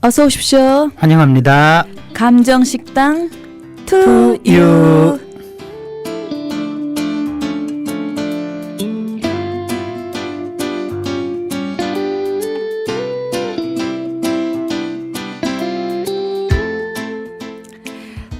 어서 오십시오. 환영합니다. 감정식당 To 투유.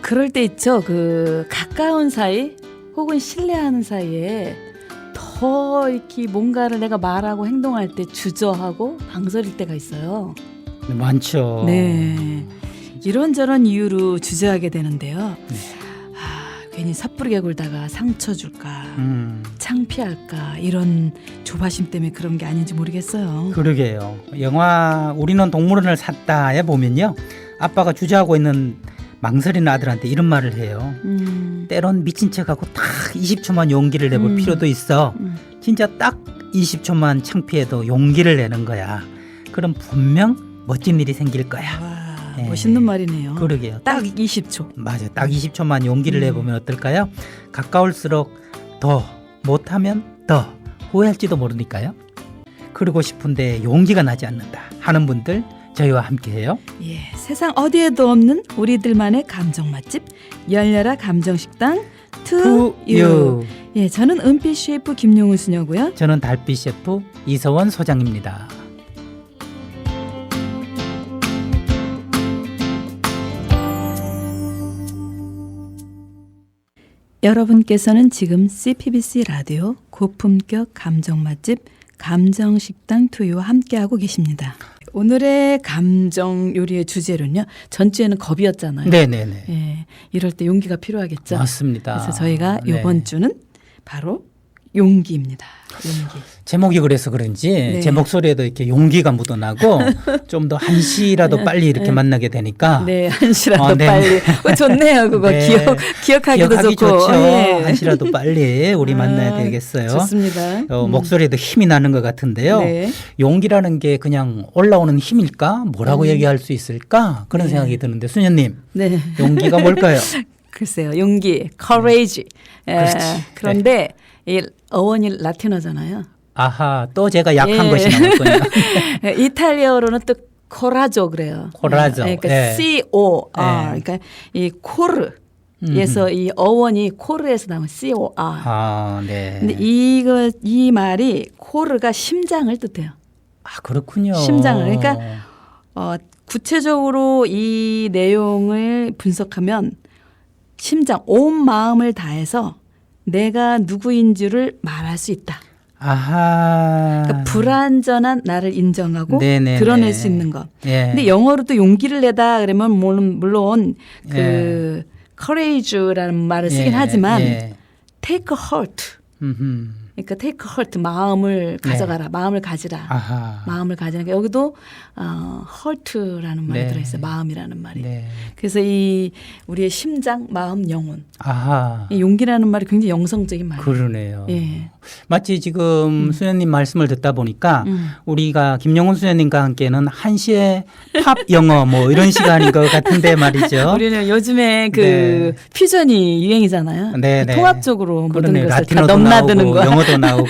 그럴 때 있죠. 그 가까운 사이 혹은 신뢰하는 사이에 더 이렇게 뭔가를 내가 말하고 행동할 때 주저하고 방설일 때가 있어요. 많죠. 네, 이런저런 이유로 주저하게 되는데요. 괜히 섣부르게 굴다가 상처 줄까, 창피할까 이런 조바심 때문에 그런 게 아닌지 모르겠어요. 그러게요. 영화 우리는 동물원을 샀다에 보면요, 아빠가 주저하고 있는 망설이는 아들한테 이런 말을 해요. 때론 미친 척하고 딱 20초만 용기를 내볼 필요도 있어. 진짜 딱 20초만 창피해도 용기를 내는 거야. 그럼 분명 멋진 일이 생길 거야. 와, 네. 멋있는 말이네요. 그러게요. 딱 20초. 맞아요. 딱 20초만 용기를 내보면 어떨까요? 가까울수록 더, 못하면 더 후회할지도 모르니까요. 그러고 싶은데 용기가 나지 않는다 하는 분들, 저희와 함께해요. 예, 세상 어디에도 없는 우리들만의 감정 맛집 열려라 감정식당 투유. 예, 저는 은빛 셰프 김용훈 수녀고요. 저는 달빛 셰프 이서원 소장입니다. 여러분께서는 지금 CPBC 라디오 고품격 감정 맛집 감정식당 투유와 함께하고 계십니다. 오늘의 감정 요리의 주제는요. 전주에는 겁이었잖아요. 네네네. 예, 이럴 때 용기가 필요하겠죠. 맞습니다. 그래서 저희가 네. 이번 주는 바로 용기입니다. 용기. 제목이 그래서 그런지 네. 제 목소리에도 이렇게 용기가 묻어나고 좀 더 한시라도 빨리 이렇게 만나게 되니까 네, 한시라도 네. 빨리. 좋네요, 그거. 네. 기억하기도 기억하기 좋고. 좋죠. 예. 한시라도 빨리 우리 만나야 되겠어요. 좋습니다. 목소리에도 힘이 나는 것 같은데요. 네. 용기라는 게 그냥 올라오는 힘일까? 뭐라고 얘기할 수 있을까? 그런 네. 생각이 드는데 수녀님, 네. 용기가 뭘까요? 글쎄요, 용기, courage. 그렇지. 그런데 이 어원이 라틴어잖아요. 아하, 또 제가 약한 예. 것이 나왔군요. 이탈리아어로는 또 코라조 그래요. 코라조. 그러니까 예. C-O-R. 예. 그러니까 이 코르에서 이 어원이 코르에서 나온 C-O-R. 아, 네. 근데 이 말이 코르가 심장을 뜻해요. 아, 그렇군요. 심장을. 그러니까 구체적으로 이 내용을 분석하면 심장, 온 마음을 다해서 내가 누구인지를 말할 수 있다. 아하. 그러니까 불완전한 나를 인정하고 네네네. 드러낼 수 있는 것. 예. 근데 영어로도 용기를 내다 그러면 물론 그 예. courage라는 말을 쓰긴 예. 하지만 예. take a heart. 음흠. 그러니까 take a heart 마음을 가져가라. 마음을 가지라. 아하. 마음을 가지는 게 여기도 heart라는 말이 네. 들어있어요. 마음이라는 말이. 네. 그래서 이 우리의 심장, 마음, 영혼. 아하. 이 용기라는 말이 굉장히 영성적인 말이에요. 그러네요. 예. 마치 지금 수녀님 말씀을 듣다 보니까 음. 우리가 김영훈 수녀님과 함께는 한시의 팝 영어 뭐 이런 시간인 것 같은데 말이죠. 우리는 요즘에 그 네. 퓨전이 유행이잖아요. 네, 네. 통합적으로 모든 그러네. 것을 다 라틴어도 넘나드는 나오고 거. 영어도 나오고.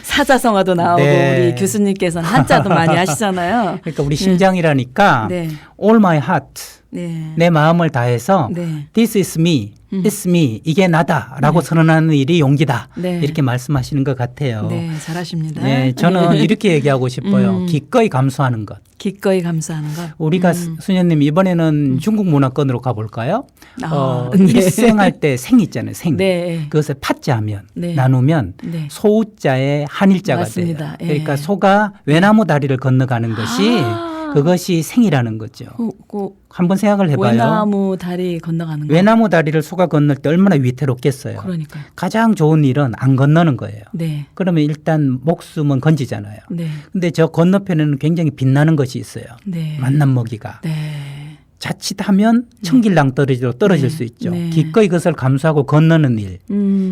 사자성어도 나오고 네. 우리 교수님께서는 한자도 많이 하시잖아요. 그러니까 우리 심장이라니까 네. all my heart, 네. 내 마음을 다해서 네. this is me, it's me, 이게 나다라고 선언하는 일이 용기다. 네. 이렇게 말씀하시는 것 같아요. 네, 잘하십니다. 네, 저는 이렇게 얘기하고 싶어요. 기꺼이 감수하는 것. 기꺼이 감사하는 것. 우리가 수녀님 이번에는 중국 문화권으로 가볼까요? 네. 일생할 때 생 있잖아요. 생. 네. 그것을 팥자하면 네. 나누면 네. 소우자의 한일자가 맞습니다. 돼요. 그러니까 예. 소가 외나무 다리를 건너가는 것이 그것이 생이라는 거죠. 그 한번 생각을 해봐요. 외나무 다리 건너가는 거. 외나무 다리를 소가 건널 때 얼마나 위태롭겠어요. 그러니까요. 가장 좋은 일은 안 건너는 거예요. 네. 그러면 일단 목숨은 건지잖아요. 네. 근데 저 건너편에는 굉장히 빛나는 것이 있어요. 네. 만난 먹이가. 네. 자칫하면 천길랑 떨어질 수 있죠. 네. 기꺼이 그것을 감수하고 건너는 일.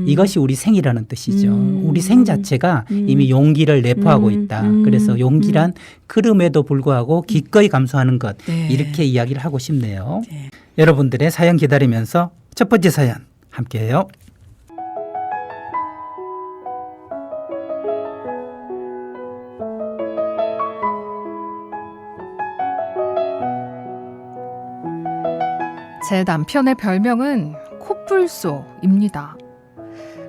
이것이 우리 생이라는 뜻이죠. 우리 생 자체가 이미 용기를 내포하고 있다. 그래서 용기란 그름에도 불구하고 기꺼이 감수하는 것. 네. 이렇게 이야기를 하고 싶네요. 네. 여러분들의 사연 기다리면서 첫 번째 사연 함께해요. 제 남편의 별명은 코뿔소입니다.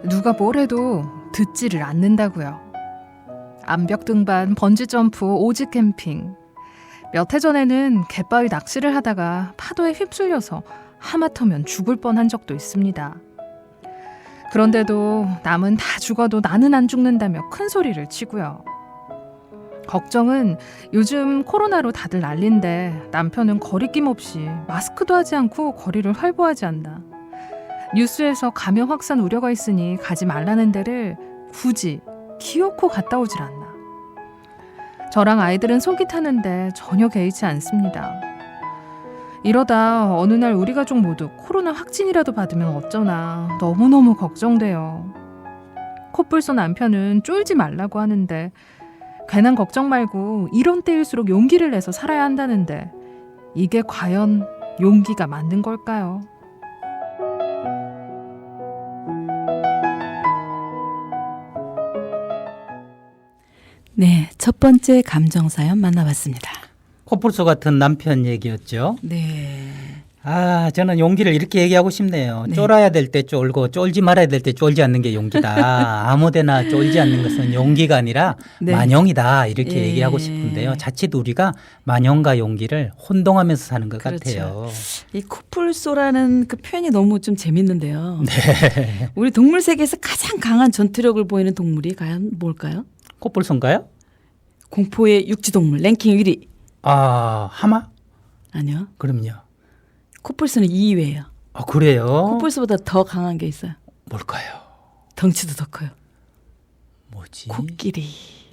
누가 뭘 해도 듣지를 않는다고요. 암벽 등반, 번지점프, 오지 캠핑. 몇 해 전에는 갯바위 낚시를 하다가 파도에 휩쓸려서 하마터면 죽을 뻔한 적도 있습니다. 그런데도 남은 다 죽어도 나는 안 죽는다며 큰 소리를 치고요. 걱정은 요즘 코로나로 다들 난린데 남편은 거리낌 없이 마스크도 하지 않고 거리를 활보하지 않나. 뉴스에서 감염 확산 우려가 있으니 가지 말라는 데를 굳이 기어코 갔다 오질 않나. 저랑 아이들은 속이 타는데 전혀 개의치 않습니다. 이러다 어느 날 우리 가족 모두 코로나 확진이라도 받으면 어쩌나 너무너무 걱정돼요. 코뿔소 남편은 쫄지 말라고 하는데 괜한 걱정 말고 이런 때일수록 용기를 내서 살아야 한다는데 이게 과연 용기가 맞는 걸까요? 네, 첫 번째 감정 사연 만나봤습니다. 코뿔소 같은 남편 얘기였죠. 네. 아, 저는 용기를 이렇게 얘기하고 싶네요. 네. 쫄아야 될 때 쫄고 쫄지 말아야 될 때 쫄지 않는 게 용기다. 아무데나 쫄지 않는 것은 용기가 아니라 네. 만용이다. 이렇게 예. 얘기하고 싶은데요. 자칫 우리가 만용과 용기를 혼동하면서 사는 것 그렇죠. 같아요. 이 코뿔소라는 그 표현이 너무 좀 재밌는데요. 네. 우리 동물 세계에서 가장 강한 전투력을 보이는 동물이 과연 뭘까요? 코뿔소인가요? 공포의 육지동물 랭킹 1위. 아, 하마? 아니요. 그럼요. 코뿔소는 2위예요. 아, 그래요? 코뿔소보다 더 강한 게 있어요. 뭘까요? 덩치도 더 커요. 뭐지? 코끼리.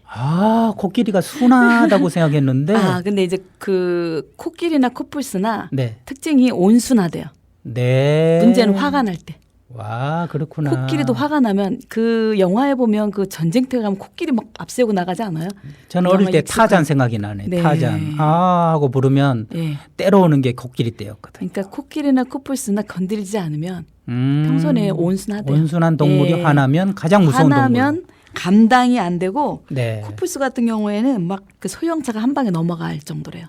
아, 코끼리가 순하다고 생각했는데. 아, 근데 이제 그 코끼리나 코뿔소나 네. 특징이 온순하대요. 네. 문제는 화가 날 때. 와, 그렇구나. 코끼리도 화가 나면 그 영화에 보면 그 전쟁터에 가면 코끼리 막 앞세우고 나가지 않아요? 저는 어릴 때 익숙한. 타잔 생각이 나네. 네. 타잔. 아 하고 부르면 예. 때려오는 게 코끼리 떼였거든요. 그러니까 코끼리나 코뿔소나 건드리지 않으면 음, 평소에 온순하대요. 온순한 동물이 예. 화나면 가장 무서운 화나면 동물. 감당이 안 되고 네. 코뿔소 같은 경우에는 막 그 소형차가 한 방에 넘어갈 정도래요.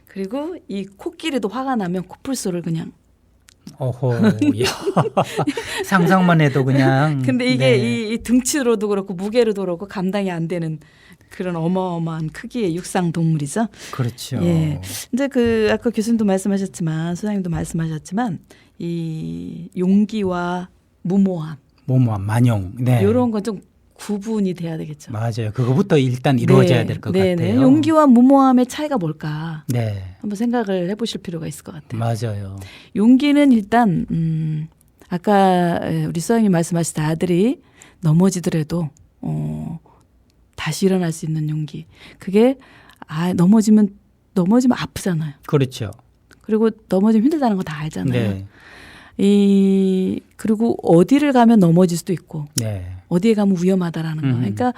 그리고 이 코끼리도 화가 나면 코뿔소를 그냥. 어허. 야. 상상만 해도 그냥. 근데 이게 네. 이 등치로도 그렇고 무게로도 그렇고 감당이 안 되는 그런 어마어마한 크기의 육상 동물이죠. 그렇죠. 예. 근데 그 아까 교수님도 말씀하셨지만 소장님도 말씀하셨지만 이 용기와 무모함 모모한 만용. 네. 이런 건 좀 구분이 돼야 되겠죠. 맞아요. 그거부터 일단 이루어져야 될 것 네, 같아요. 용기와 무모함의 차이가 뭘까? 네. 한번 생각을 해보실 필요가 있을 것 같아요. 맞아요. 용기는 일단 아까 우리 소장님 말씀하신 아들이 넘어지더라도 다시 일어날 수 있는 용기. 그게 넘어지면 아프잖아요. 그렇죠. 그리고 넘어지면 힘들다는 거 다 알잖아요. 네. 그리고 어디를 가면 넘어질 수도 있고 네. 어디에 가면 위험하다라는 거. 그러니까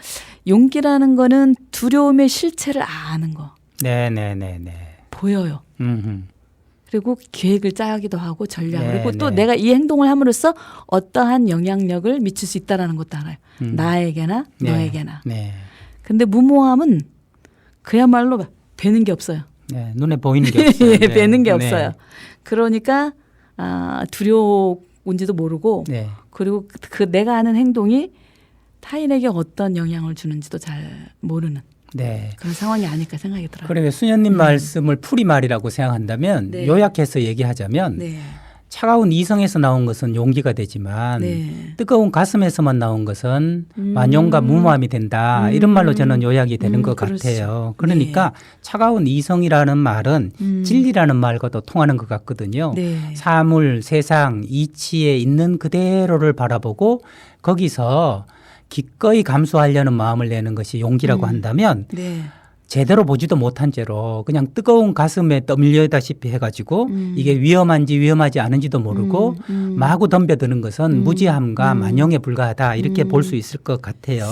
용기라는 거는 두려움의 실체를 아는 거. 네네네네. 보여요. 그리고 계획을 짜기도 하고 전략을. 네, 그리고 또 네. 내가 이 행동을 함으로써 어떠한 영향력을 미칠 수 있다라는 것도 알아요. 나에게나 네. 너에게나. 네. 근데 무모함은 그야말로 되는 게 없어요. 네. 눈에 보이는 게 없어요. 네. 되는 게 네. 없어요. 그러니까 두려운지도 모르고 네. 그리고 그 내가 하는 행동이 타인에게 어떤 영향을 주는지도 잘 모르는 네. 그런 상황이 아닐까 생각이 들어요. 그러니까 수녀님 말씀을 풀이말이라고 생각한다면 네. 요약해서 얘기하자면 네. 차가운 이성에서 나온 것은 용기가 되지만 네. 뜨거운 가슴에서만 나온 것은 만용과 무모함이 된다. 이런 말로 저는 요약이 되는 것 그렇죠. 같아요. 그러니까 차가운 이성이라는 말은 진리라는 말과도 통하는 것 같거든요. 네. 사물, 세상, 이치에 있는 그대로를 바라보고 거기서 기꺼이 감수하려는 마음을 내는 것이 용기라고 한다면 네. 제대로 보지도 못한 채로 그냥 뜨거운 가슴에 떠밀려다시피 해가지고 이게 위험한지 위험하지 않은지도 모르고 마구 덤벼드는 것은 무지함과 만용에 불과하다 이렇게 볼 수 있을 것 같아요.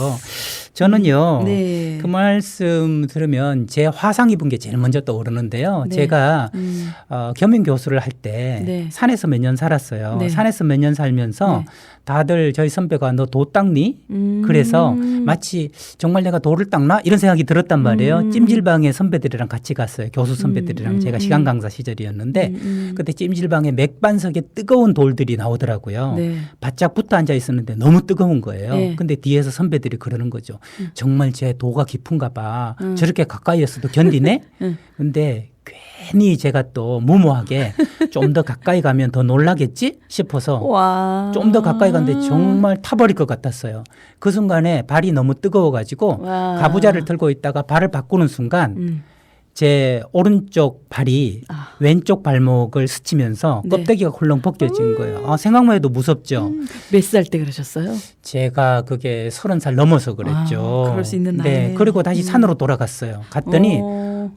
저는요 네. 그 말씀 들으면 제 화상 입은 게 제일 먼저 떠오르는데요. 네. 제가 겸임 교수를 할 때 네. 산에서 몇 년 살았어요. 네. 산에서 몇 년 살면서 네. 다들 저희 선배가 너 도 닦니? 그래서 마치 정말 내가 돌을 닦나? 이런 생각이 들었단 말이에요. 찜질방에 선배들이랑 같이 갔어요. 교수 선배들이랑 제가 시간 강사 시절이었는데 그때 찜질방에 맥반석에 뜨거운 돌들이 나오더라고요. 네. 바짝 붙어 앉아 있었는데 너무 뜨거운 거예요. 네. 근데 뒤에서 선배들이 그러는 거죠. 정말 제 도가 깊은가 봐. 저렇게 가까이였어도 견디네? 근데 괜히 제가 또 무모하게 좀 더 가까이 가면 더 놀라겠지 싶어서 와. 좀 더 가까이 갔는데 정말 타버릴 것 같았어요. 그 순간에 발이 너무 뜨거워가지고 와. 가부좌를 들고 있다가 발을 바꾸는 순간 제 오른쪽 발이 왼쪽 발목을 스치면서 네. 껍데기가 훌렁 벗겨진 거예요. 생각만 해도 무섭죠. 몇 살 때 그러셨어요? 제가 그게 30살 넘어서 그랬죠. 그럴 수 있는 네, 나이에. 그리고 다시 산으로 돌아갔어요. 갔더니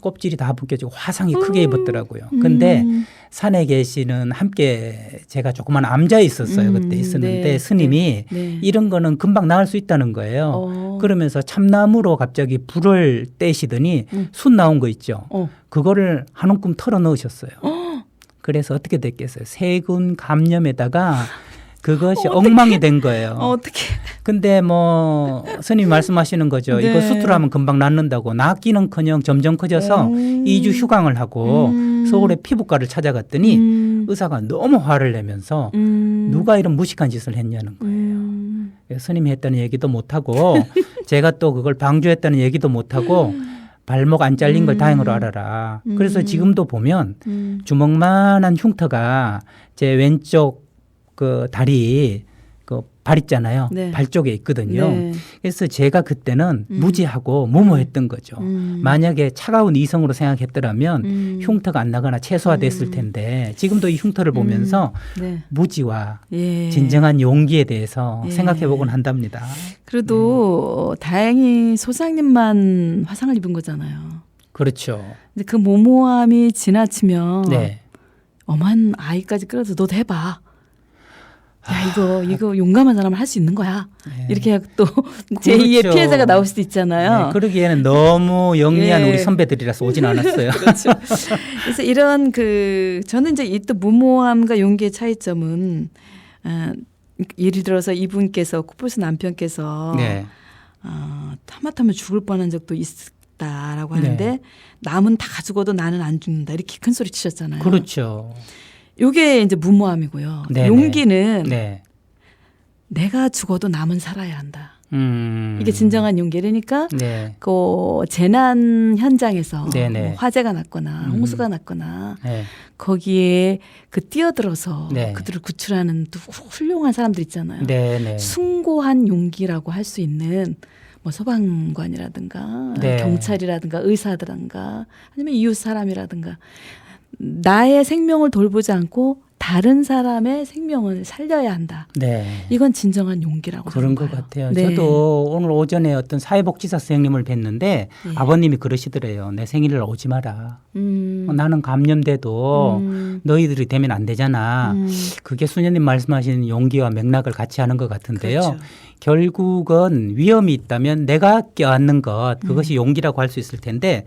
껍질이 다 벗겨지고 화상이 크게 입었더라고요. 근데 산에 계시는 함께 제가 조그만 암자에 있었어요. 그때 있었는데 네, 스님이 네. 이런 거는 금방 나을 수 있다는 거예요. 그러면서 참나무로 갑자기 불을 떼시더니 숯 나온 거 있죠. 그거를 한 움큼 털어 넣으셨어요. 그래서 어떻게 됐겠어요? 세균 감염에다가 그것이 엉망이 된 거예요. 어떻게? 근데 뭐 스님이 말씀하시는 거죠. 네. 이거 수술하면 금방 낫는다고. 낫기는커녕 점점 커져서 2주 휴강을 하고 서울의 피부과를 찾아갔더니 의사가 너무 화를 내면서 누가 이런 무식한 짓을 했냐는 거예요. 그래서 스님이 했다는 얘기도 못하고 제가 또 그걸 방조했다는 얘기도 못하고 발목 안 잘린 걸 다행으로 알아라. 그래서 지금도 보면 주먹만한 흉터가 제 왼쪽 그 다리 그 발 있잖아요. 네. 발 쪽에 있거든요. 네. 그래서 제가 그때는 무지하고 무모했던 거죠. 만약에 차가운 이성으로 생각했더라면 흉터가 안 나거나 최소화됐을 텐데 지금도 이 흉터를 보면서 네. 무지와 예. 진정한 용기에 대해서 예. 생각해보곤 한답니다. 그래도 다행히 소장님만 화상을 입은 거잖아요. 그렇죠. 근데 그 무모함이 지나치면 네. 엄한 아이까지 끌어서 너도 해봐. 야 이거 용감한 사람은 할 수 있는 거야. 네. 이렇게 또 제2의 그렇죠. 피해자가 나올 수도 있잖아요. 네, 그러기에는 너무 영리한 예. 우리 선배들이라서 오진 않았어요. 그렇죠. 그래서 이런 저는 이제 이 또 무모함과 용기의 차이점은 예를 들어서 이분께서 코뿔소 남편께서 네. 하마터면 죽을 뻔한 적도 있다라고 하는데 네. 남은 다 죽어도 나는 안 죽는다 이렇게 큰 소리 치셨잖아요. 그렇죠. 요게 이제 무모함이고요. 네네. 용기는 네. 내가 죽어도 남은 살아야 한다. 이게 진정한 용기라니까 네. 그 재난 현장에서 네네. 뭐 화재가 났거나 홍수가 났거나 네. 거기에 뛰어들어서 네. 그들을 구출하는 또 훌륭한 사람들 있잖아요. 네. 네. 숭고한 용기라고 할 수 있는 뭐 소방관이라든가 네. 경찰이라든가 의사들인가 아니면 이웃 사람이라든가 나의 생명을 돌보지 않고 다른 사람의 생명을 살려야 한다. 네. 이건 진정한 용기라고 그런 것 생각해요. 같아요. 네. 저도 오늘 오전에 어떤 사회복지사 선생님을 뵀는데 네. 아버님이 그러시더래요. 내 생일을 오지 마라. 나는 감염돼도 너희들이 되면 안 되잖아. 그게 수녀님 말씀하신 용기와 맥락을 같이 하는 것 같은데요. 그렇죠. 결국은 위험이 있다면 내가 껴안는 것 그것이 용기라고 할 수 있을 텐데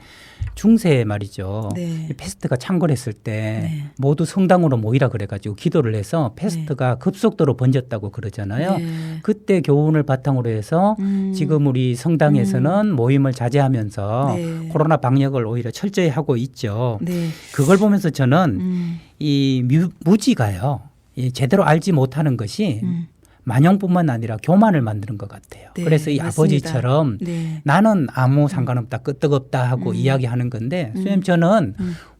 중세 말이죠. 네. 패스트가 창궐했을 때 네. 모두 성당으로 모이라 그래가지고 기도를 해서 패스트가 급속도로 번졌다고 그러잖아요. 네. 그때 교훈을 바탕으로 해서 지금 우리 성당에서는 모임을 자제하면서 네. 코로나 방역을 오히려 철저히 하고 있죠. 네. 그걸 보면서 저는 이 무지가요. 이 제대로 알지 못하는 것이 만용뿐만 아니라 교만을 만드는 것 같아요. 네, 그래서 이 맞습니다. 아버지처럼 네. 나는 아무 상관없다, 끄떡없다 하고 이야기하는 건데 선생님 저는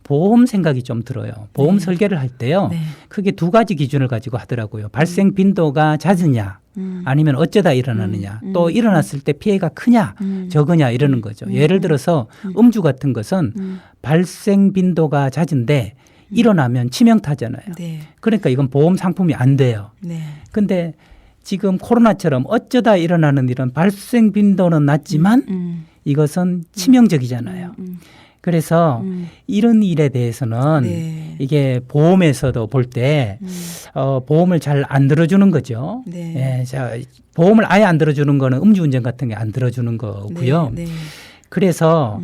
보험 생각이 좀 들어요. 보험 네. 설계를 할 때요. 네. 크게 두 가지 기준을 가지고 하더라고요. 발생 빈도가 잦으냐 아니면 어쩌다 일어나느냐 또 일어났을 때 피해가 크냐 적으냐 이러는 거죠. 예를 들어서 음주 같은 것은 발생 빈도가 잦은데 일어나면 치명타잖아요. 네. 그러니까 이건 보험 상품이 안 돼요. 네. 근데 지금 코로나처럼 어쩌다 일어나는 이런 발생 빈도는 낮지만 이것은 치명적이잖아요. 그래서 이런 일에 대해서는 네. 이게 보험에서도 볼 때 보험을 잘 안 들어주는 거죠. 네. 예, 자, 보험을 아예 안 들어주는 거는 음주운전 같은 게 안 들어주는 거고요. 네. 네. 그래서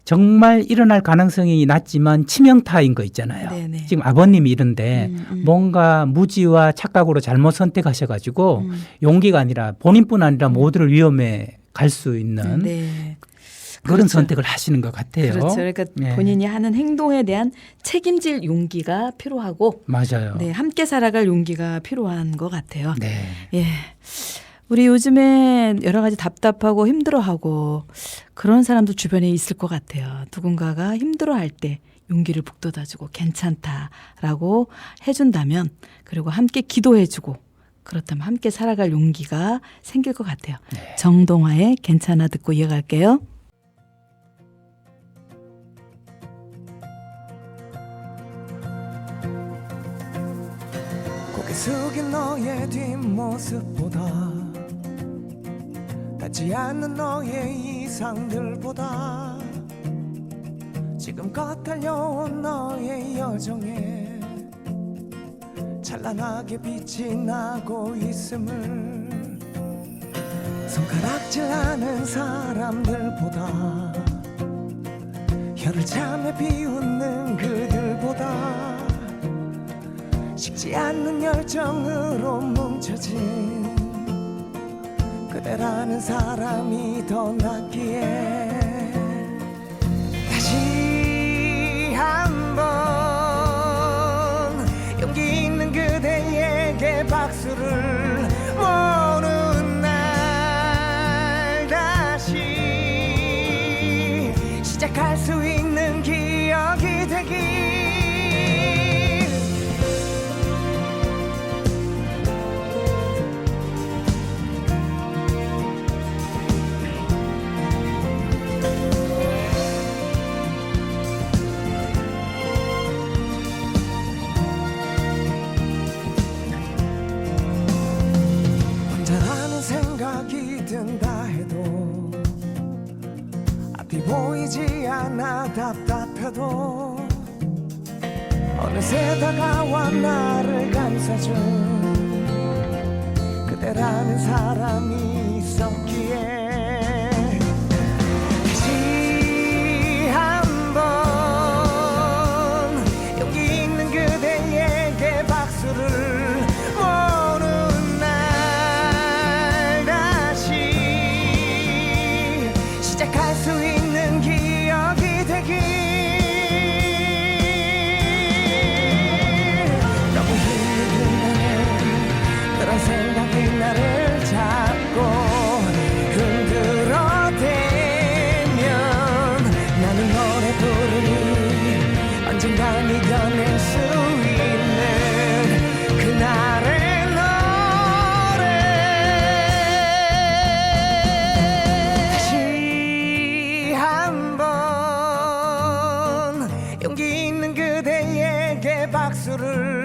정말 일어날 가능성이 낮지만 치명타인 거 있잖아요. 네네. 지금 아버님이 이런데 뭔가 무지와 착각으로 잘못 선택하셔가지고 용기가 아니라 본인뿐 아니라 모두를 위험에 갈 수 있는 네. 그런 그렇죠. 선택을 하시는 것 같아요. 그렇죠. 그러니까 예. 본인이 하는 행동에 대한 책임질 용기가 필요하고 맞아요. 네, 함께 살아갈 용기가 필요한 것 같아요. 네. 예. 우리 요즘에 여러 가지 답답하고 힘들어하고 그런 사람도 주변에 있을 것 같아요. 누군가가 힘들어할 때 용기를 북돋아주고 괜찮다라고 해준다면 그리고 함께 기도해주고 그렇다면 함께 살아갈 용기가 생길 것 같아요. 네. 정동화의 괜찮아 듣고 이어갈게요. 고개 숙인 너의 뒷모습보다 닿지 않는 너의 이상들보다 지금껏 달려온 너의 여정에 찬란하게 빛이 나고 있음을 손가락질하는 사람들보다 혀를 차며 비웃는 그들보다 식지 않는 열정으로 뭉쳐진 그대라는 사람이 더 낫기에 다시 한번 용기 있는 그대에게 박수를 모르는 날 다시 시작할 수 있는 기억이 되길 혼자라는 생각이 든다 해도 앞이 보이지 않아 답답해도 어느새 다가와 나를 감싸준 그대라는 사람이 있었기에 다시 한번 용기 있는 그대에게 박수를 모르는 날 다시 시작할 수 있는 기억이 되길 너무 힘든 나는 그런 생각이 나를 자꾸 흔들어대면 나는 노래 부르니 언젠간 이겨낼 수 있는 그날의 노래 다시 한번 용기 있는 그대에게 박수를